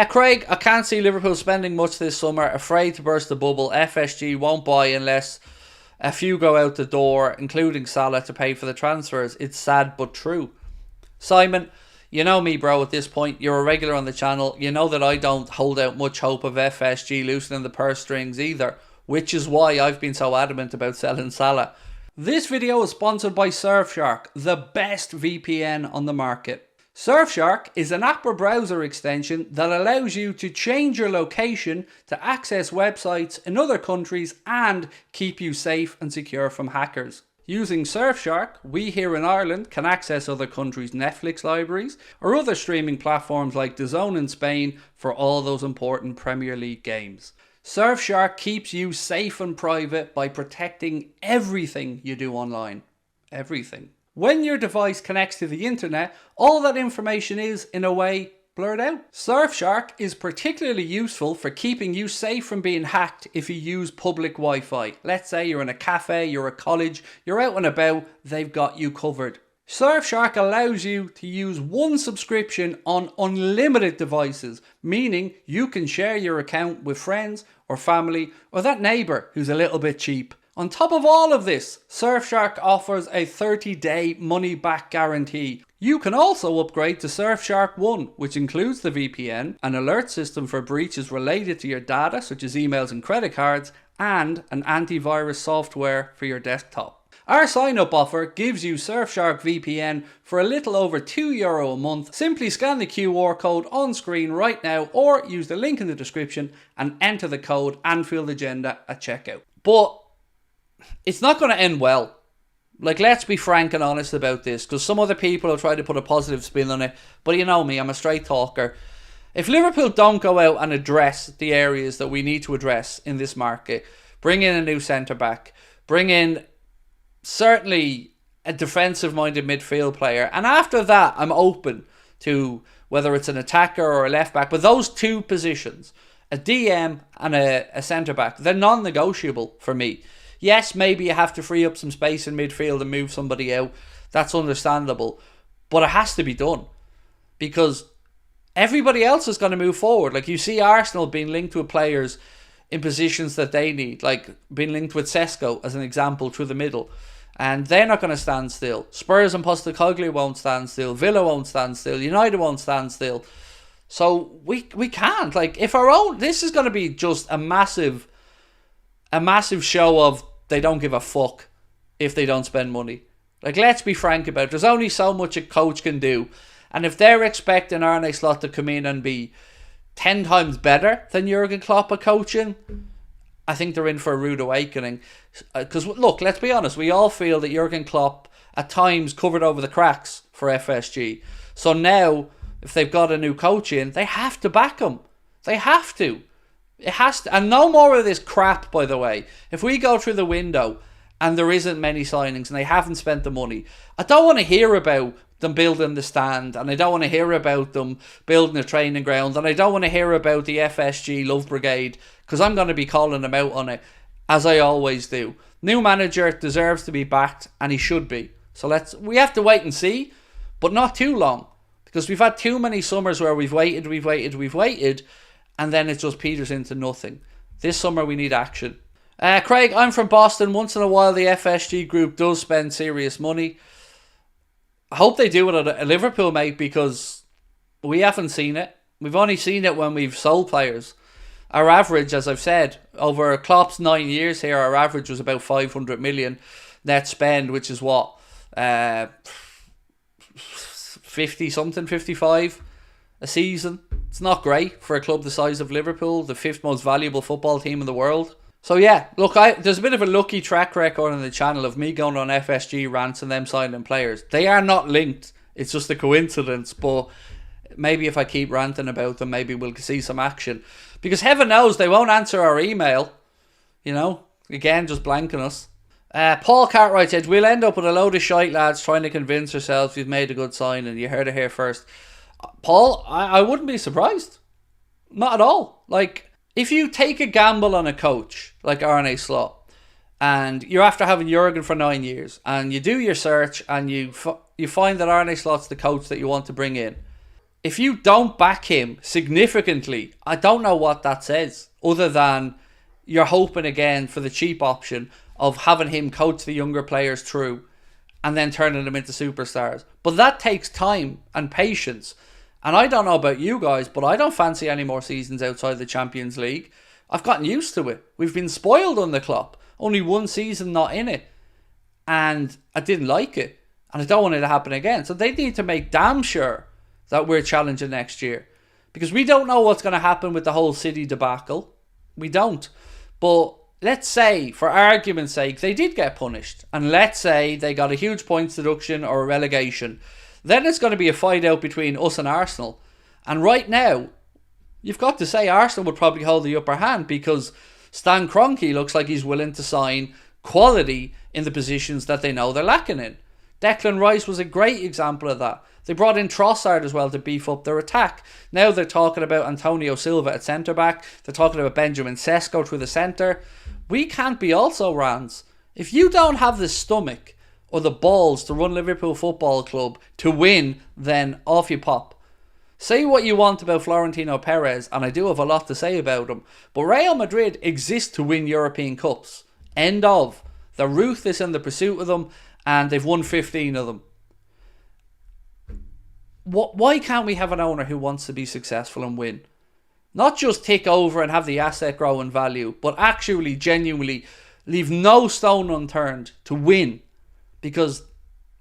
Craig, I can't see Liverpool spending much this summer. Afraid to burst the bubble. FSG won't buy unless a few go out the door, including Salah, to pay for the transfers. It's sad but true. Simon, you know me, bro, at this point. You're a regular on the channel. You know that I don't hold out much hope of FSG loosening the purse strings either, which is why I've been so adamant about selling Salah. This video is sponsored by Surfshark, the best VPN on the market. Surfshark is an app or browser extension that allows you to change your location to access websites in other countries and keep you safe and secure from hackers. Using Surfshark, we here in Ireland can access other countries' Netflix libraries or other streaming platforms like DAZN in Spain for all those important Premier League games. Surfshark keeps you safe and private by protecting everything you do online. Everything. When your device connects to the internet, all that information is, in a way, blurred out. Surfshark is particularly useful for keeping you safe from being hacked if you use public Wi-Fi. Let's say you're in a cafe, you're at college, you're out and about, they've got you covered. Surfshark allows you to use one subscription on unlimited devices, meaning you can share your account with friends or family or that neighbour who's a little bit cheap. On top of all of this, Surfshark offers a 30-day money-back guarantee. You can also upgrade to Surfshark One, which includes the VPN, an alert system for breaches related to your data, such as emails and credit cards, and an antivirus software for your desktop. Our sign-up offer gives you Surfshark VPN for a little over €2 a month. Simply scan the QR code on screen right now or use the link in the description and enter the code Anfield Agenda at checkout. But it's not going to end well. Like, let's be frank and honest about this, because some other people will try to put a positive spin on it. But you know me, I'm a straight talker. If Liverpool don't go out and address the areas that we need to address in this market, bring in a new centre-back, bring in certainly a defensive-minded midfield player, and after that, I'm open to whether it's an attacker or a left-back, but those two positions, a DM and a centre-back, they're non-negotiable for me. Yes, maybe you have to free up some space in midfield and move somebody out. That's understandable. But it has to be done. Because everybody else is going to move forward. Like, you see Arsenal being linked with players in positions that they need. Like, being linked with Sesko, as an example, through the middle. And they're not going to stand still. Spurs and Postecoglou won't stand still. Villa won't stand still. United won't stand still. So, we can't. Like, if our own... This is going to be just a massive show of they don't give a fuck if they don't spend money. Like, let's be frank about it. There's only so much a coach can do. And if they're expecting Arne Slot to come in and be 10 times better than Jurgen Klopp at coaching, I think they're in for a rude awakening. Because, look, let's be honest. We all feel that Jurgen Klopp at times covered over the cracks for FSG. So now, if they've got a new coach in, they have to back him. They have to. It has to, and no more of this crap, by the way. If we go through the window and there isn't many signings and they haven't spent the money, I don't want to hear about them building the stand, and I don't want to hear about them building a training ground, and I don't want to hear about the FSG Love Brigade, because I'm going to be calling them out on it, as I always do. New manager deserves to be backed, and he should be. So we have to wait and see, but not too long, because we've had too many summers where we've waited, and then it just peters into nothing. This summer we need action. Craig, I'm from Boston. Once in a while the FSG group does spend serious money. I hope they do it at Liverpool, mate, because we haven't seen it. We've only seen it when we've sold players. Our average, as I've said, over Klopp's 9 years here, our average was about 500 million net spend, which is what? 50 something, 55 a season. It's not great for a club the size of Liverpool, the 5th most valuable football team in the world. So yeah, look, there's a bit of a lucky track record on the channel of me going on FSG rants and them signing players. They are not linked. It's just a coincidence, but maybe if I keep ranting about them, maybe we'll see some action. Because heaven knows they won't answer our email. You know, again, just blanking us. Paul Cartwright said, we'll end up with a load of shite lads trying to convince ourselves we've made a good sign, and you heard it here first. Paul, I wouldn't be surprised. Not at all. Like, if you take a gamble on a coach like Arne Slot, and you're after having Jurgen for 9 years, and you do your search, and you find that Arne Slot's the coach that you want to bring in, if you don't back him significantly, I don't know what that says, other than you're hoping again for the cheap option of having him coach the younger players through and then turning them into superstars. But that takes time and patience. And I don't know about you guys, but I don't fancy any more seasons outside the Champions League. I've gotten used to it. We've been spoiled under Klopp. Only one season not in it. And I didn't like it. And I don't want it to happen again. So they need to make damn sure that we're challenging next year. Because we don't know what's going to happen with the whole City debacle. We don't. But let's say, for argument's sake, they did get punished. And let's say they got a huge points deduction or a relegation. Then it's going to be a fight out between us and Arsenal. And right now, you've got to say Arsenal would probably hold the upper hand, because Stan Kroenke looks like he's willing to sign quality in the positions that they know they're lacking in. Declan Rice was a great example of that. They brought in Trossard as well to beef up their attack. Now they're talking about Antonio Silva at centre-back. They're talking about Benjamin Sesko through the centre. We can't be also, Rans. If you don't have the stomach or the balls to run Liverpool Football Club to win, then off you pop. Say what you want about Florentino Perez, and I do have a lot to say about him, but Real Madrid exists to win European Cups. End of. They're ruthless in the pursuit of them, and they've won 15 of them. Why can't we have an owner who wants to be successful and win? Not just take over and have the asset grow in value, but actually genuinely leave no stone unturned to win. Because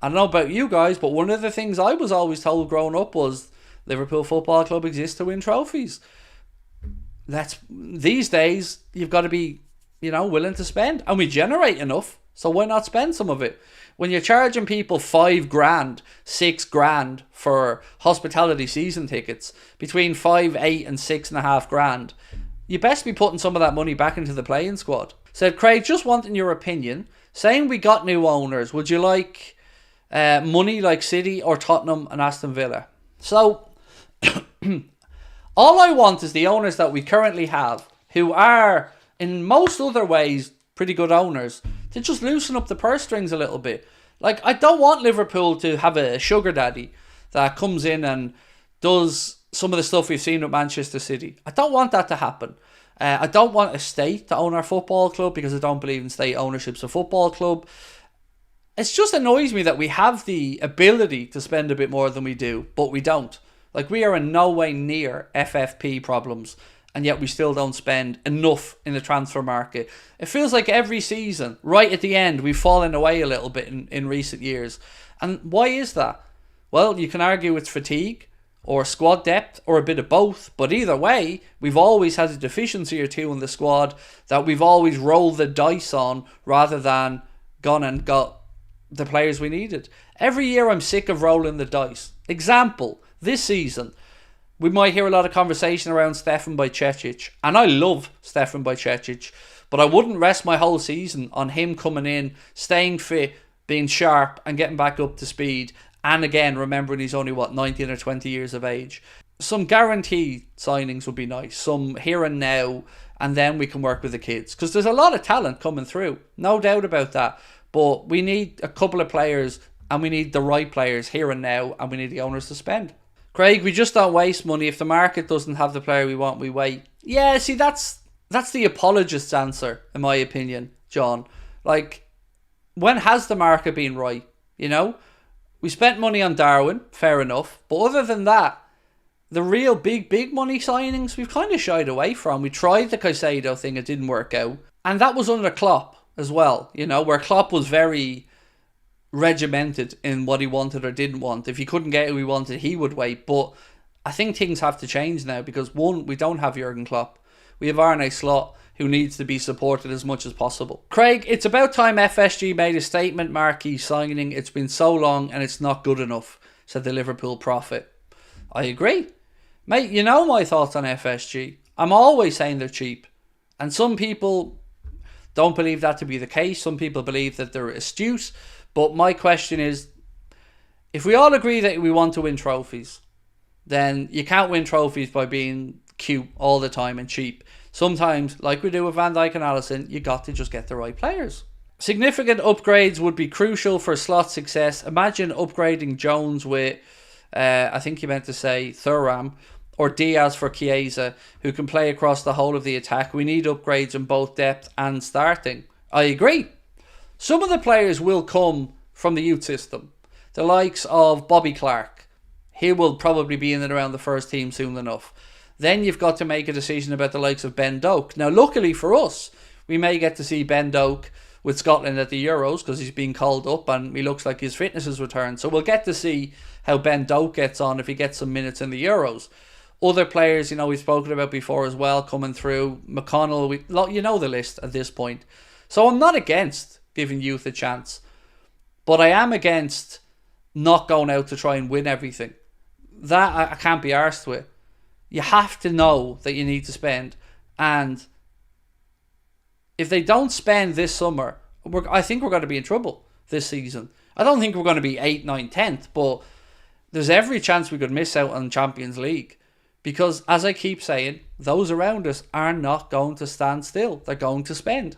I don't know about you guys, but one of the things I was always told growing up was Liverpool Football Club exists to win trophies. These days, you've got to be, willing to spend. And we generate enough, so why not spend some of it? When you're charging people $5,000, $6,000 for hospitality season tickets, between $5,000, $8,000 and $6,500, you best be putting some of that money back into the playing squad. Said Craig, just wanting your opinion. Saying we got new owners, would you like money like City or Tottenham and Aston Villa? So, all I want is the owners that we currently have, who are, in most other ways, pretty good owners, to just loosen up the purse strings a little bit. Like, I don't want Liverpool to have a sugar daddy that comes in and does some of the stuff we've seen with Manchester City. I don't want that to happen. I don't want a state to own our football club, because I don't believe in state ownerships of football club. It just annoys me that we have the ability to spend a bit more than we do, but we don't. Like, we are in no way near FFP problems, and yet we still don't spend enough in the transfer market. It feels like every season, right at the end, we've fallen away a little bit in recent years. And why is that? Well, you can argue it's fatigue, or squad depth, or a bit of both. But either way, we've always had a deficiency or two in the squad that we've always rolled the dice on, rather than gone and got the players we needed. Every year I'm sick of rolling the dice. Example, this season, we might hear a lot of conversation around Stefan Bajcetic, and I love Stefan Bajcetic, but I wouldn't rest my whole season on him coming in, staying fit, being sharp, and getting back up to speed. And again, remembering he's only, 19 or 20 years of age. Some guaranteed signings would be nice. Some here and now, and then we can work with the kids. Because there's a lot of talent coming through. No doubt about that. But we need a couple of players, and we need the right players here and now, and we need the owners to spend. Craig, we just don't waste money. If the market doesn't have the player we want, we wait. Yeah, see, that's the apologist's answer, in my opinion, John. Like, when has the market been right? We spent money on Darwin, fair enough. But other than that, the real big money signings, we've kind of shied away from. We tried the Caicedo thing, it didn't work out. And that was under Klopp as well, where Klopp was very regimented in what he wanted or didn't want. If he couldn't get who he wanted, he would wait. But I think things have to change now, because one, we don't have Jurgen Klopp. We have Arne Slot, who needs to be supported as much as possible. Craig, it's about time FSG made a statement marquee signing. It's been so long and it's not good enough, said the Liverpool prophet. I agree. Mate, you know my thoughts on FSG. I'm always saying they're cheap. And some people don't believe that to be the case. Some people believe that they're astute. But my question is, if we all agree that we want to win trophies, then you can't win trophies by being cute all the time and cheap. Sometimes, like we do with Van Dijk and Alisson, you got to just get the right players. Significant upgrades would be crucial for Slot's success. Imagine upgrading Jones with I think you meant to say Thuram, or Diaz for Chiesa, who can play across the whole of the attack. We need upgrades in both depth and starting. I agree. Some of the players will come from the youth system. The likes of Bobby Clark. He will probably be in and around the first team soon enough. Then you've got to make a decision about the likes of Ben Doak. Now, luckily for us, we may get to see Ben Doak with Scotland at the Euros because he's been called up and he looks like his fitness has returned. So we'll get to see how Ben Doak gets on if he gets some minutes in the Euros. Other players, we've spoken about before as well, coming through. McConnell, you know the list at this point. So I'm not against giving youth a chance. But I am against not going out to try and win everything. That I can't be arsed with. You have to know that you need to spend. And if they don't spend this summer, I think we're going to be in trouble this season. I don't think we're going to be 8th, 9th, 10th, but there's every chance we could miss out on Champions League. Because, as I keep saying, those around us are not going to stand still. They're going to spend.